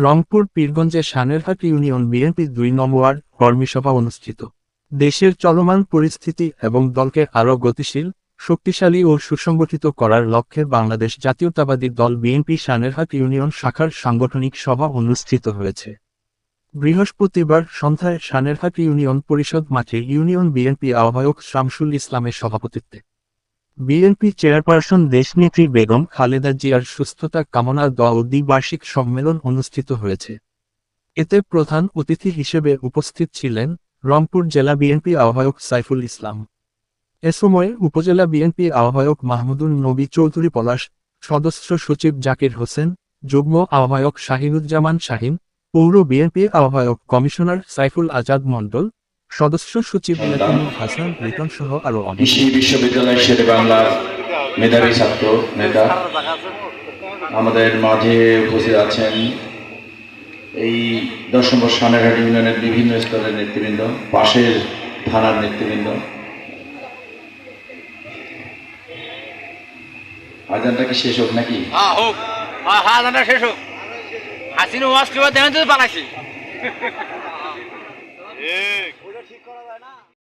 Rangpur পীরগঞ্জে সানেরহাট union বিএনপির ২ নং word কর্মী সভা অনুষ্ঠিত। দেশের চলমান পরিস্থিতি এবং দলকে আরও গতিশীল, শক্তিশালী ও সুসংগঠিত করার লক্ষ্যে বাংলাদেশ জাতীয়তাবাদী দল বিএনপি সানেরহাট ইউনিয়ন শাখার সাংগঠনিক সভা অনুষ্ঠিত হয়েছে। বৃহস্পতিবার সন্ধ্যায় সানেরহাট ইউনিয়ন পরিষদ মাঠে ইউনিয়ন বিএনপি আহ্বায়ক শামসুল ইসলামের সভাপতিত্বে বিএনপি চেয়ারপারসন দেশনেত্রী বেগম খালেদা জিয়ার সুস্থতা কামনার দোয়া ও দ্বিবার্ষিক সম্মেলন অনুষ্ঠিত হয়েছে। এতে প্রধান অতিথি হিসেবে উপস্থিত ছিলেন রংপুর জেলা বিএনপি আহ্বায়ক সাইফুল ইসলাম। এ সময় উপজেলা বিএনপি আহ্বায়ক মাহমুদুন নবী চৌধুরী পলাশ, সদস্য সচিব জাকির হোসেন, যুগ্ম আহ্বায়ক শাহিনুজ্জামান শাহিন, পৌর বিএনপি আহ্বায়ক কমিশনার সাইফুল আজাদ মণ্ডল, সদস্য সচিব ইয়াকুবুল হাসান লিটন সহ আরো অনেকে। কৃষি বিশ্ববিদ্যালয় শেরে বাংলার মেধাবী ছাত্র নেতা আমাদের মাঝে উপস্থিত আছেন। এই 10 নম্বর সানেরহাট ইউনিয়নের বিভিন্ন স্তরের নেতৃবৃন্দ, পাশের থানার নেতৃবৃন্দ। আজানটা কি শেষ হোক নাকি? হোক, আজানটা শেষ হোক। হাসিনা ওয়াজ করে দেন তো বানাইছি। ঠিক করা যায় না।